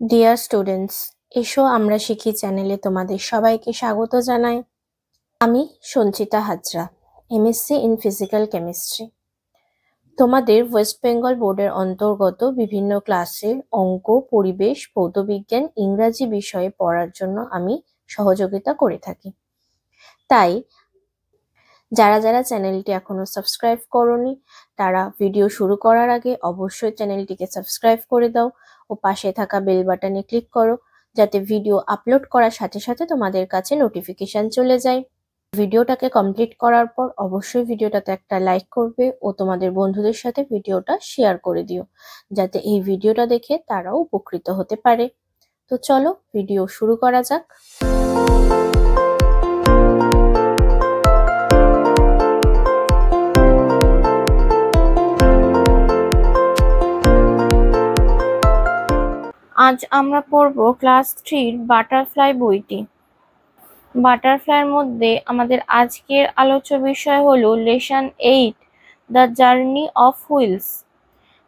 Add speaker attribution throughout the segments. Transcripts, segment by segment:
Speaker 1: Dear students, এসো আমরা শিখি চ্যানেলে তোমাদের সবাইকে স্বাগত জানাই। আমি Sanchita Hazra, MSc in physical chemistry. তোমাদের ওয়েস্ট বেঙ্গল বোর্ডের অন্তর্গত বিভিন্ন ক্লাসে অঙ্ক, পরিবেশ, ভৌতবিজ্ঞান, ইংরাজি বিষয়ে পড়ার জন্য আমি সহযোগিতা করে থাকি। তাই যারা যারা চ্যানেলটি এখনো সাবস্ক্রাইব করোনি তারা ভিডিও শুরু করার আগে অবশ্যই চ্যানেলটিকে সাবস্ক্রাইব করে দাও ও পাশে থাকা বেল বাটনে ক্লিক করো, যাতে ভিডিও আপলোড করার সাথে সাথে তোমাদের কাছে নোটিফিকেশন চলে যায়। ভিডিওটাকে কমপ্লিট করার পর অবশ্যই ভিডিওটাতে একটা লাইক করবে ও তোমাদের বন্ধুদের সাথে ভিডিওটা শেয়ার করে দিও, যাতে এই ভিডিওটা দেখে তারাও উপকৃত হতে পারে। তো চলো ভিডিও শুরু করা যাক। আজ আমরা পড়ব ক্লাস 3 বাটারফ্লাই বইটি। বাটারফ্লাইয়ের মধ্যে আমাদের আজকের আলোচ্য বিষয় হলো lesson 8, the journey of wheels.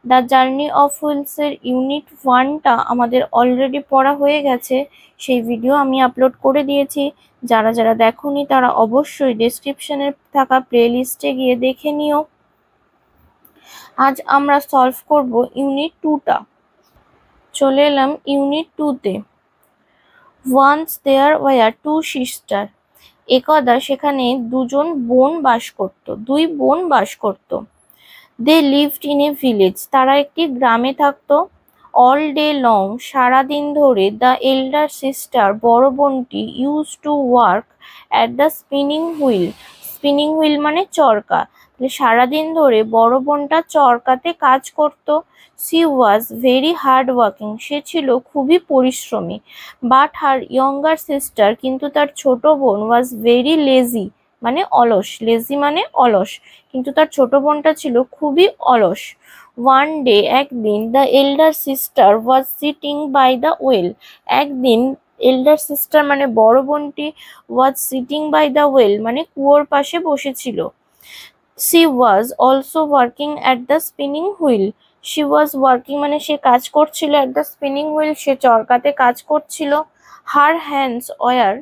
Speaker 1: The journey of wheels এর ইউনিট 1টা আমাদের অলরেডি পড়া হয়ে গেছে, সেই ভিডিও আমি আপলোড করে দিয়েছি। যারা যারা দেখোনি তারা অবশ্যই ডেসক্রিপশনে থাকা প্লেলিস্টে গিয়ে দেখে নিও। আজ আমরা সলভ করব ইউনিট 2টা। চলে এলাম unit 2তে। Once there were two sisters. একদা সেখানে দুই বোন বাস করত। They lived in a village. তারা একটি গ্রামে থাকতো। All day long, সারাদিন ধরে the elder sister, বড় বোনটি used to work at the spinning wheel. Spinning wheel মানে চরকা। সারাদিন ধরে বড় বোনটা চরকাতে কাজ করত। She was very hard working. সে ছিল খুবই পরিশ্রমী। But her younger sister, কিন্তু তার ছোট বোন, was very lazy, মানে অলস। লেজি মানে অলস, কিন্তু তার ছোট বোনটা ছিল খুবই অলস। One day, একদিন, the elder sister was sitting by the well. একদিন elder sister মানে বড় বোনটি was sitting by the well মানে কুয়োর পাশে বসেছিল। She was also working at the spinning wheel. She was working মানে সে কাজ করছিল, at the spinning wheel সে চরকাতে কাজ করছিল। Her hands were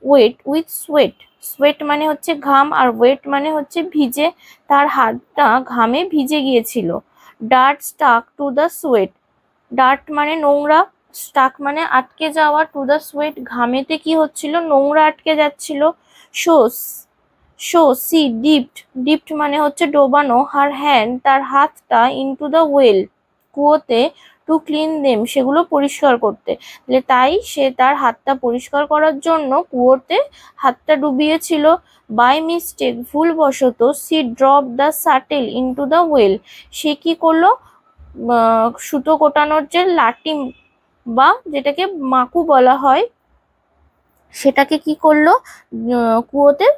Speaker 1: wet with sweat. Sweat মানে হচ্ছে ঘাম, আর wet মানে হচ্ছে ভিজে। তার হাতটা ঘামে ভিজে গিয়েছিল। Dirt stuck to the sweat. Dirt মানে নোংরা, stuck মানে আটকে যাওয়া, to the sweat ঘামেতে কি হচ্ছিল, নোংরা আটকে যাচ্ছিল। So she dipped মানে হচ্ছে ডোবানো, her hand তার হাতটা into the well কুয়োতে, to clean them সেগুলো পরিষ্কার করতে। তাই সে তার হাতটা পরিষ্কার করার জন্য কুয়োতে হাতটা ডুবিয়েছিল। বাই মিস্টেক ভুলবশত she dropped the shuttle into the well. সে কি করলো, সুতো কোটানোর যে লাঠি বা যেটাকে মাকু বলা হয় সেটাকে কি করলো, কুয়োতে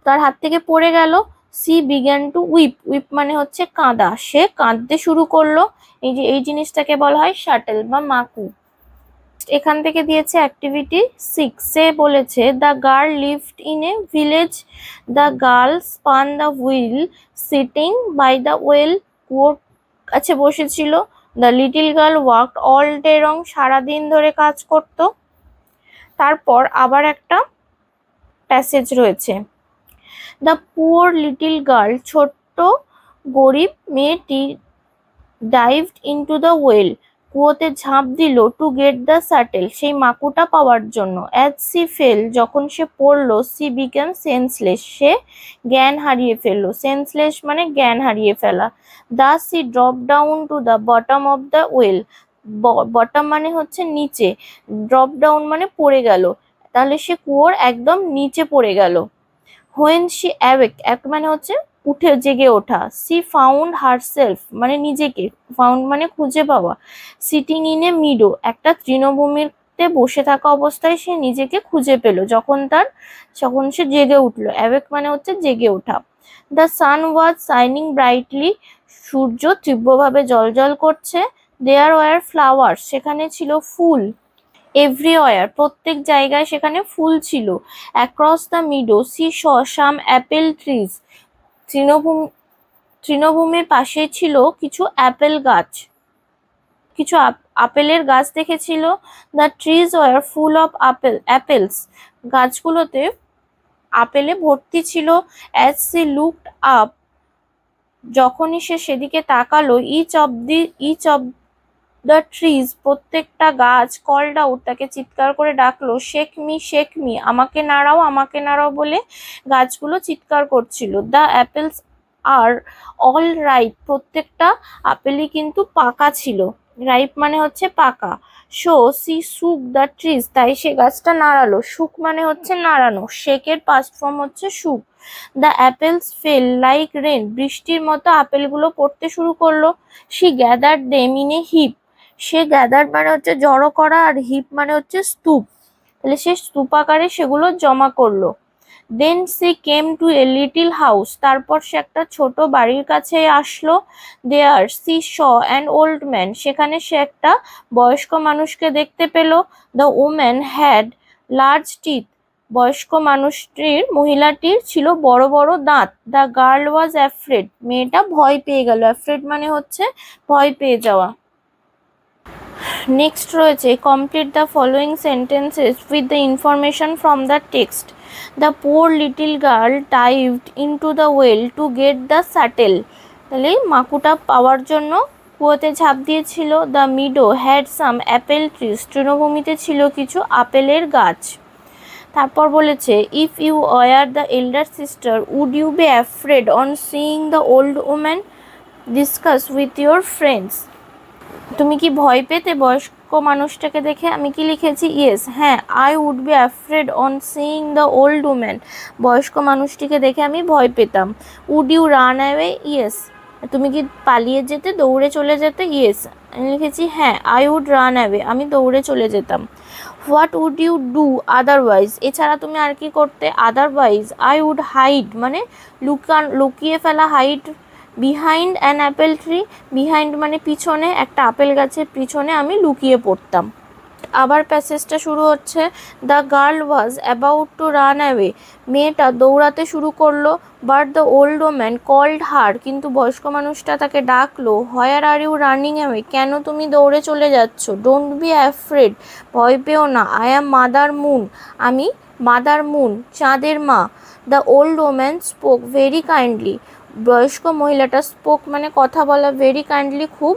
Speaker 1: তার হাত থেকে পড়ে গেল। She began to weep. Weep মানে হচ্ছে কাঁদা, সে কাঁদতে শুরু করলো। এই জিনিসটাকে বলা হয় শাটেল বা মাকু। এখান থেকে দিয়েছে অ্যাক্টিভিটি 6। সে বলেছে the girl lived in a village. The girl spun the wheel sitting by the well, কুয়োর কাছে বসেছিল। The little girl worked all day long, সারাদিন ধরে কাজ করত। তারপর আবার একটা প্যাসেজ রয়েছে। দ্য পুয়ার লিটিল গার্ল, ছোট্ট গরিব মেয়েটি, ডাইভড ইনটু দ্য ওয়েল, কুয়োতে ঝাঁপ দিল, টু গেট দ্য শাটেল, সেই মাকুটা পাওয়ার জন্য। অ্যাজ সি ফেল, যখন সে পড়লো, সি বিকেম সেন্সলেস, সে জ্ঞান হারিয়ে ফেললো। সেন্সলেস মানে জ্ঞান হারিয়ে ফেলা। The sea drop down to the bottom of the well. Bottom মানে হচ্ছে নিচে, ড্রপ ডাউন মানে পড়ে গেল, তাহলে সে কুয়োর একদম নিচে পড়ে গেল। When she awake, এক মানে হচ্ছে উঠে জেগে ওঠা। She found herself মানে নিজেকে, found মানে খুঁজে পাওয়া। Sitting in a meadow, একটা তৃণভূমিতে বসে থাকা অবস্থায় সে নিজেকে খুঁজে পেল, যখন সে জেগে উঠলো। awake মানে হচ্ছে জেগে ওঠা। The sun was shining brightly, সূর্য তীব্রভাবে জ্বলজ্বল করছে। There were flowers, সেখানে ছিল ফুল। এভরিওয়ার, প্রত্যেক জায়গায় সেখানে ফুল ছিল। Across the meadow, she saw some apple trees, তৃণভূমির পাশে ছিল কিছু অ্যাপেল গাছ, কিছু আপেলের গাছ দেখেছিল। The trees were full of apples, গাছগুলোতে আপেলে ভর্তি ছিল। অ্যাজ সি লুকড আপ, যখনই সে সেদিকে তাকালো, ইচ অফ দ্য ট্রিজ, প্রত্যেকটা গাছ কল্ড আউট, তাকে চিৎকার করে ডাকলো, শেক মি, আমাকে নাড়াও, আমাকে নাড়াও বলে গাছগুলো চিৎকার করছিল। The apples are all ripe, প্রত্যেকটা আপেলই কিন্তু পাকা ছিল। রাইপ মানে হচ্ছে পাকা। So she shook the trees, তাই সে গাছটা নাড়ালো। শুক মানে হচ্ছে নাড়ানো, শেকের পাস্ট ফর্ম হচ্ছে shook. The apples fell like rain, বৃষ্টির মতো আপেলগুলো পড়তে শুরু করলো। She gather them in a heap, সে গ্যাদার মানে হচ্ছে জড়ো করা, আর হিপ মানে হচ্ছে স্তূপ, তাহলে সে স্তূপ আকারে সেগুলো জমা করলো। Then she came to a little house, তারপর সে একটা ছোট বাড়ির কাছে আসলো। There she saw an old man, সেখানে সে একটা বয়স্ক মানুষকে দেখতে পেল। The woman had large teeth, বয়স্ক মহিলাটির ছিল বড় বড় দাঁত। দ্য গার্ল ওয়াজ অ্যাফ্রেড, মেয়েটা ভয় পেয়ে গেল। অ্যাফ্রেড মানে হচ্ছে ভয় পেয়ে যাওয়া। নেক্সট রয়েছে complete the following sentences with the information from the text. The poor little girl dived into the well to get the shuttle, তাহলে মাকুটা পাওয়ার জন্য কুয়োতে ঝাঁপ দিয়েছিল। The meadow had some apple trees, তৃণভূমিতে ছিল কিছু আপেলের গাছ। তারপর বলেছে if you were the elder sister would you be afraid on seeing the old woman, discuss with your friends, তুমি কি ভয় পেতে বয়স্ক মানুষটাকে দেখে? আমি কি লিখেছি? ইয়েস, হ্যাঁ। I would be afraid on seeing the old woman, বয়স্ক মানুষটিকে দেখে আমি ভয় পেতাম। Would you run away? Yes, তুমি কি পালিয়ে যেতে, দৌড়ে চলে যেতে? ইয়েস, আমি লিখেছি হ্যাঁ। আই উড রান অ্যাওয়ে, আমি দৌড়ে চলে যেতাম। What would you do otherwise, এছাড়া তুমি আর কি করতে? আদারওয়াইজ আই উড হাইড মানে লুকিয়ে ফেলা, hide behind an apple tree, behind মানে পিছনে, একটা আপেল গাছের পিছনে আমি লুকিয়ে পড়তাম। আবার প্যাসেজটা শুরু হচ্ছে the girl was about to run away, মেয়েটা দৌড়াতে শুরু করলো। But the old woman called her, কিন্তু বয়স্ক মানুষটা তাকে ডাকলো। Where are you running away, কেন তুমি দৌড়ে চলে যাচ্ছ? ডোন্ট বি অ্যাফ্রেড, ভয় পেও না। আই অ্যাম মাদার মুন, আমি মাদার মুন, চাঁদের মা। The old woman spoke very kindly, বয়স্ক মহিলাটা স্পোক মানে কথা বলা, ভেরি কাইন্ডলি খুব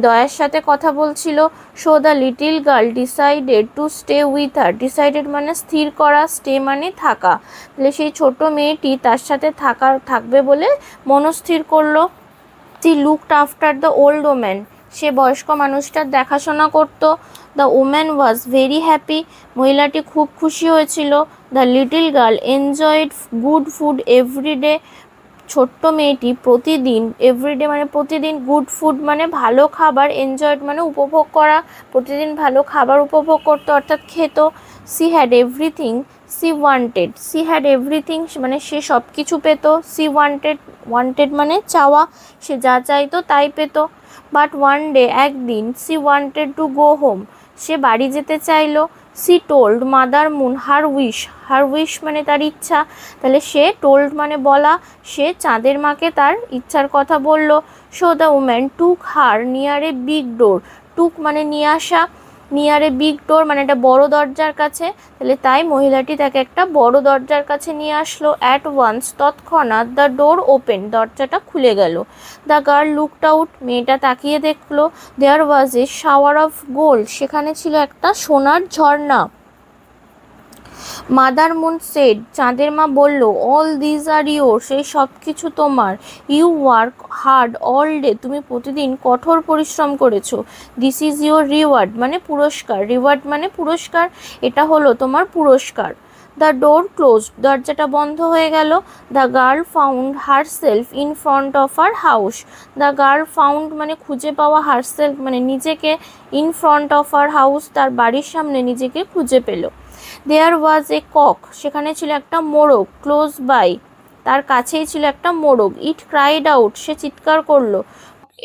Speaker 1: দয়ার সাথে কথা বলছিল। So the little girl decided to stay with her, decided মানে স্থির করা, স্টে মানে থাকা, তাহলে সেই ছোট মেয়েটি তার সাথে থাকবে বলে মনস্থির করলো। She looked after the old woman, সে বয়স্ক মানুষটার দেখাশোনা করত। The woman was very happy, মহিলাটি খুব খুশি হয়েছিল। The little girl enjoyed good food every day, ছোট্ট মেয়েটি প্রতিদিন, এভরিডে মানে প্রতিদিন, গুড ফুড মানে ভালো খাবার, এনজয়েড মানে উপভোগ করা, প্রতিদিন ভালো খাবার উপভোগ করতো অর্থাৎ খেত। She had everything C wanted, she had everything মানে সে সব কিছু পেত। সি ওয়ান্টেড মানে চাওয়া, সে যা চাইতো তাই পেত। বাট ওয়ান ডে, একদিন, she wanted to go home, সে বাড়ি যেতে চাইলো। She told Mother Moon her wish মানে তার ইচ্ছা, তাহলে সে টোল্ড মানে বলা, সে চাঁদের মাকে তার ইচ্ছার কথা বলল। So the woman took her near a big door, took মানে নিয়ে আসা, নিয়ার এ বিগ ডোর মানে একটা বড় দরজার কাছে, তাহলে তাই মহিলাটি তাকে একটা বড় দরজার কাছে নিয়ে আসলো। অ্যাট ওয়ান্স, তৎক্ষণাৎ, দ্য ডোর ওপেন, দরজাটা খুলে গেল। দ্য গার্ল লুকড আউট, মেয়েটা তাকিয়ে দেখলো। দেয়ার ওয়াজ এ শাওয়ার অফ গোল্ড, সেখানে ছিল একটা সোনার ঝর্ণা। মাদার মুন সেড, চাঁদের মা বলল, অল দিজ আর ইউর, সেই সব কিছু তোমার। You work hard all day, তুমি প্রতিদিন কঠোর পরিশ্রম করেছো। দিস ইজ ইউর রিওয়ার্ড মানে পুরস্কার, রিওয়ার্ড মানে পুরস্কার, এটা হলো তোমার পুরস্কার। দ্য ডোর ক্লোজ, দরজাটা বন্ধ হয়ে গেল। The girl found herself in front of her house, the girl found মানে খুঁজে পাওয়া, হারসেলফ মানে নিজেকে, in front of her house তার বাড়ির সামনে নিজেকে খুঁজে পেল। দেয়ার ওয়াজ এ কক, সেখানে ছিল একটা মোরগ। ক্লোজ বাই, তার কাছেই ছিল একটা মোরগ। ইট ক্রাইড আউট, সে চিৎকার করলো।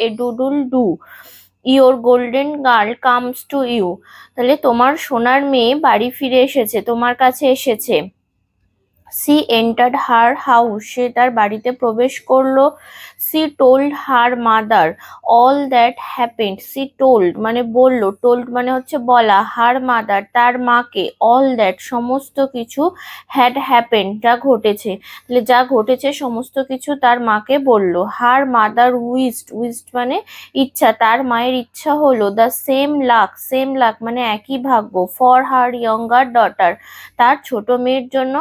Speaker 1: A doodle doo, your golden girl comes to you, তাহলে তোমার সোনার মেয়ে বাড়ি ফিরে এসেছে, তোমার কাছে এসেছে। সি এন্টার্ড হার হাউস, সে তার বাড়িতে প্রবেশ করলো। She told her mother all that happened, she told মানে বললো, টোল্ড মানে হচ্ছে বলা, হার মাদার তার মাকে, অল দ্যাট সমস্ত কিছু, হ্যাড হ্যাপেন্ড যা ঘটেছে, তাহলে যা ঘটেছে সমস্ত কিছু তার মাকে বলল। হার মাদার উইস্ট, উইস্ট মানে ইচ্ছা, তার মায়ের ইচ্ছা হলো, দ্য সেম লাক মানে একই ভাগ্য, ফর হার ইয়ঙ্গার ডটার তার ছোট মেয়ের জন্য,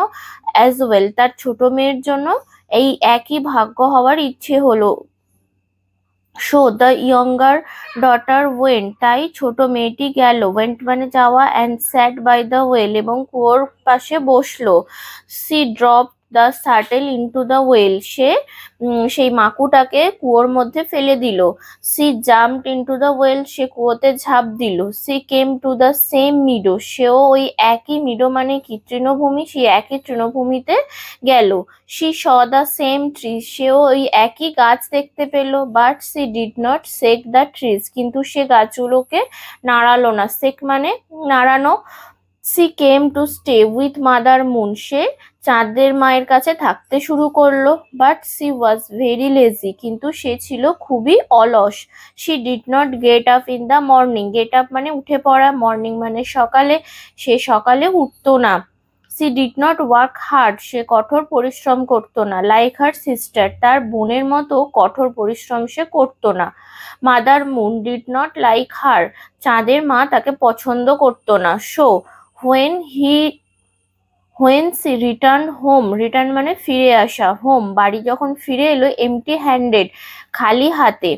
Speaker 1: অ্যাজ ওয়েল তার ছোট মেয়ের জন্য এই একই ভাগ্য হওয়ার ইচ্ছে হলো। So the younger daughter went, তাই ছোট মেয়েটি গেল, ওয়েন্ট মানে যাওয়া, and sat by the well এবং কুয়োর পাশে বসলো। She drop the shuttle into the well, সে সেই মাকুটাকে কুয়োর মধ্যে ফেলে দিল। She jumped into the well, সে কুয়োতে ঝাঁপ দিল। She came to the same meadow, সেও ওই একই মিডো মানে কি তৃণভূমি, সেই একই তৃণভূমিতে গেল। She saw the same tree, সেও ওই একই গাছ দেখতে পেল। But she did not shake the trees, কিন্তু সে গাছগুলোকে নাড়ালো না, শেক মানে নাড়ানো। She came to stay with Mother Moon, সে চাঁদের মায়ের কাছে থাকতে শুরু করলো। But she was very lazy, কিন্তু সে ছিল খুবই অলস। She did not get up in the morning, get up মানে উঠে পড়া, মর্নিং মানে সকালে, সে সকালে উঠতো না। She did not work hard, সে কঠোর পরিশ্রম করতো না। লাইক হার সিস্টার, তার বোনের মতো কঠোর পরিশ্রম সে করতো না। Mother moon did not like her, চাঁদের মা তাকে পছন্দ করতো না। So when she return home, return মানে ফিরে আসা, হোম বাড়ি যখন ফিরে এলো, এমটি হ্যান্ডেড খালি হাতে,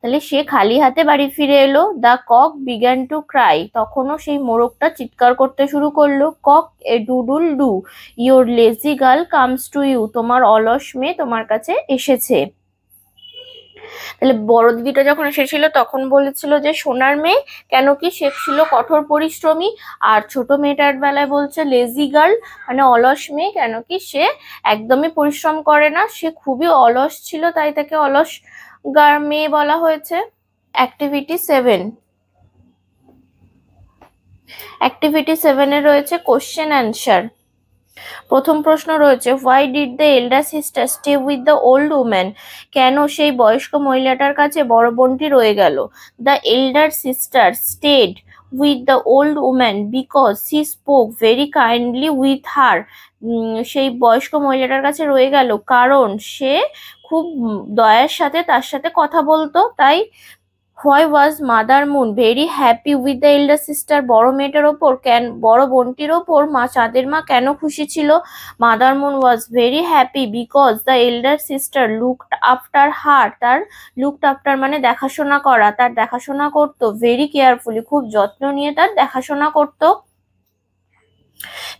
Speaker 1: তাহলে সে খালি হাতে বাড়ি ফিরে এলো। The cock began to cry, তখনও সেই মোরগটা চিৎকার করতে শুরু করলো। Cock a doodle doo, your lazy girl comes to you, তোমার অলস মেয়ে তোমার কাছে এসেছে। তাহলে বড় দিদিটা যখন এসেছিল তখন বলেছিল যে সোনার মেয়ে, কেন কি সে ছিল কঠোর পরিশ্রমী। আর ছোট মেয়েটার বেলায় বলছে লেজি গার্ল মানে অলস মেয়ে, কেন কি সে একদমই পরিশ্রম করে না, সে খুবই অলস ছিল, তাই তাকে অলস মেয়ে বলা হয়েছে। অ্যাক্টিভিটি 7, অ্যাক্টিভিটি 7-এ রয়েছে কোশ্চেন অ্যান্সার। প্রথম প্রশ্ন রয়েছে, why did the elder sister stay with the old woman, কেন সেই বয়স্ক মহিলাটার কাছে বড় বোনটি রয়ে গেল। The elder sister stayed with the old woman because she spoke very kindly with her, সেই বয়স্ক মহিলাটার কাছে রয়ে গেল কারণ সে খুব দয়ার সাথে তার সাথে কথা বলতো, তাই। Why was mother moon very happy with the elder sister, বড় মেয়েটার ওপর বড় বোনটির ওপর চাঁদের মা কেন খুশি ছিল। Mother moon was very happy because the elder sister looked after her, তার লুকড আফটার মানে দেখাশোনা করা, তার দেখাশোনা করতো। ভেরি কেয়ারফুলি খুব যত্ন নিয়ে তার দেখাশোনা করতো।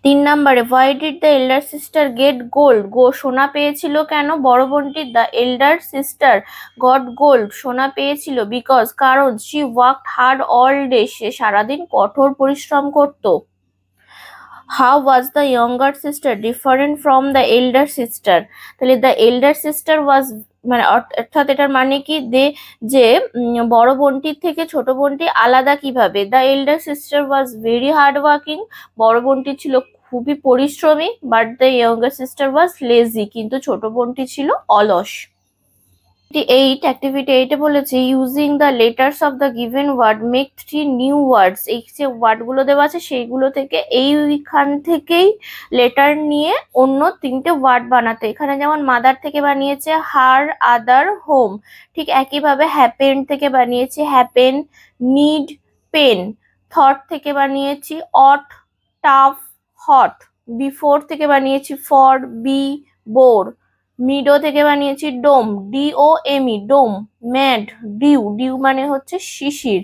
Speaker 1: 3 নম্বরে, why did the elder sister get gold, সোনা পেয়েছিল কেন বড় বোনটি। The elder sister got gold, সোনা পেয়েছিল বিকজ কারণ she worked hard all day, সে সারাদিন কঠোর পরিশ্রম করত। How was the younger sister different from the elder sister, তাহলে দ্য এল্ডার সিস্টার ওয়াজ মানে অর্থাৎ এটার মানে কি যে বড় বোনটির থেকে ছোট বোনটি আলাদা কিভাবে। The elder sister was very hard working, বড় বোনটি ছিল খুবই পরিশ্রমী। But the younger sister was lazy, কিন্তু ছোট বোনটি ছিল অলস। অ্যাক্টিভিটি 8-এ বলেছে using the letters of the given word make 3 new words, এই যে ওয়ার্ডগুলো দেওয়া আছে সেইগুলো থেকে এইখান থেকেই লেটার নিয়ে অন্য 3টে ওয়ার্ড বানাতে। এখানে যেমন মাদার থেকে বানিয়েছে হার, আদার, হোম, ঠিক একইভাবে হ্যাপেন থেকে বানিয়েছি হ্যাপেন, নিড, পেন। থট থেকে বানিয়েছি অট, টাফ, হট। বিফোর থেকে বানিয়েছি ফর, বি, বোর। মিডো থেকে বানিয়েছি ডোম, DOME, ডোম। ম্যাড, ডিউ মানে হচ্ছে শিশির।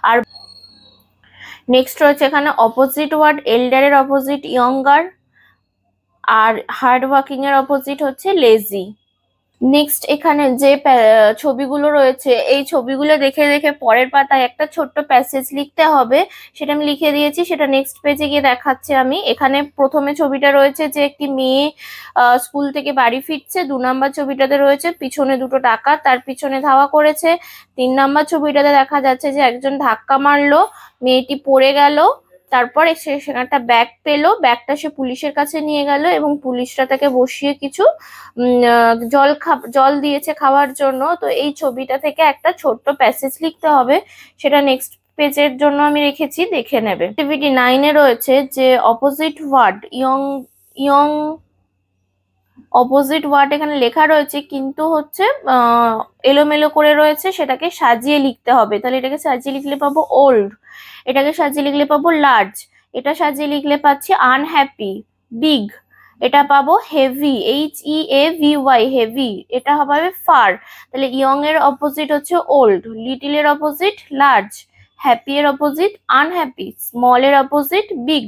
Speaker 1: আর নেক্সট রয়েছে এখানে অপোজিট ওয়ার্ড, এল্ডারের অপোজিট ইয়ঙ্গার, আর হার্ড ওয়ার্কিং এর অপোজিট হচ্ছে লেজি। নেক্সট এখানে যে ছবিগুলো রয়েছে এই ছবিগুলো দেখে দেখে পরের পাতায় একটা ছোট্ট প্যাসেজ লিখতে হবে, সেটা আমি লিখে দিয়েছি, সেটা নেক্সট পেজে গিয়ে দেখাচ্ছি আমি। এখানে প্রথমে ছবিটা রয়েছে যে একটি মেয়ে স্কুল থেকে বাড়ি ফিরছে। 2 নম্বর ছবিটাতে রয়েছে পিছনে 2টো ডাকাত তার পিছনে ধাওয়া করেছে। 3 নম্বর ছবিটাতে দেখা যাচ্ছে যে একজন ধাক্কা মারলো, মেয়েটি পড়ে গেল, তারপরে সে সেখানে একটা ব্যাগ পেলো, ব্যাগটা সে পুলিশের কাছে নিয়ে গেল এবং পুলিশরা তাকে বসিয়ে কিছু জল দিয়েছে খাওয়ার জন্য। তো এই ছবিটা থেকে একটা ছোট্ট প্যাসেজ লিখতে হবে, সেটা নেক্সট পেজের জন্য আমি রেখেছি, দেখে নেবে। অ্যাক্টিভিটি 9-এ রয়েছে যে opposite word young young opposite word এখানে লেখা রয়েছে কিন্তু হচ্ছে এলোমেলো করে রয়েছে, সেটাকে সাজিয়ে লিখতে হবে। তাহলে এটাকে সাজিয়ে লিখলে পাবো ওল্ড, এটাকে সাজিয়ে লিখলে পাবো লার্জ, এটা সাজিয়ে লিখলে পাচ্ছি আনহ্যাপি, বিগ, এটা পাবো হেভি, HEAVY হেভি, এটা হবে ফার। তাহলে ইয়ং এর অপোজিট হচ্ছে ওল্ড, লিটিল এর অপোজিট লার্জ, হ্যাপি এর অপোজিট আনহ্যাপি, স্মল এর অপোজিট বিগ,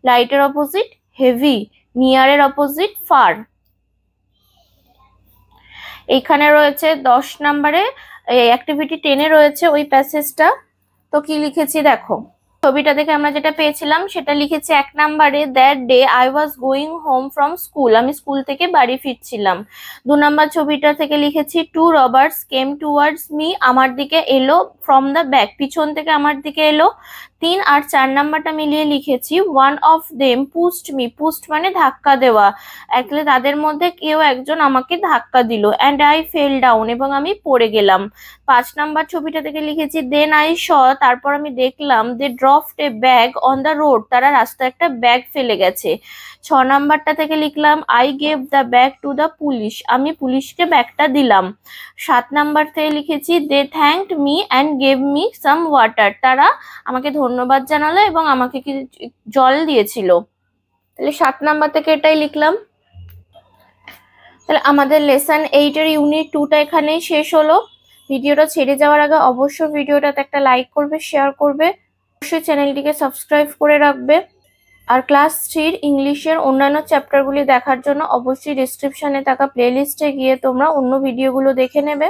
Speaker 1: লাইট এর অপোজিট হেভি, নিয়ার এর অপোজিট ফার। এইখানে রয়েছে 10 নম্বরে, অ্যাক্টিভিটি 10-এ রয়েছে ওই প্যাসেজটা। তো কি লিখেছি দেখো, ছবিটা দেখে আমরা যেটা পেয়েছিলাম সেটা লিখেছি 1 নম্বরে, that day I was going home from school, আমি স্কুল থেকে বাড়ি ফিরছিলাম। 2 নম্বর ছবিটা থেকে লিখেছি 2 রবার্স কেম টুয়ার্ডস মি, আমার দিকে এলো, ফ্রম দ্য ব্যাক, পিছন থেকে আমার দিকে এলো। 3 আর 4 নাম্বারটা মিলিয়ে লিখেছি 1 of them pushed me, pushed মানে ধাক্কা দেওয়া, আসলে তাদের মধ্যে কেউ একজন আমাকে ধাক্কা দিল, অ্যান্ড আই ফেল ডাউন, এবং আমি পড়ে গেলাম। 5 নাম্বার ছবিটা থেকে লিখেছি দেন আই শ, তারপর আমি দেখলাম, they dropped a bag on the road, তারা রাস্তায় একটা ব্যাগ ফেলে গেছে। 6 নাম্বারটা থেকে লিখলাম I gave the bag to the police, আমি পুলিশকে ব্যাগটা দিলাম। 7 নাম্বার থেকে লিখেছি they thanked me and gave me some water, তারা আমাকে ধন্যবাদ জানালো এবং আমাকে কিছু জল দিয়েছিল। তাহলে 7 নাম্বার থেকে এটাই লিখলাম। তাহলে আমাদের লেসন 8-এর ইউনিট 2টা এখানেই শেষ হলো। ভিডিওটা ছেড়ে যাওয়ার আগে অবশ্যই ভিডিওটাতে একটা লাইক করবে, শেয়ার করবে, অবশ্যই চ্যানেলটিকে সাবস্ক্রাইব করে রাখবে। আর ক্লাস 3-র ইংলিশের অন্যান্য চ্যাপ্টারগুলি দেখার জন্য অবশ্যই ডেসক্রিপশনে থাকা প্লেলিস্টে গিয়ে তোমরা অন্য ভিডিওগুলো দেখে নেবে।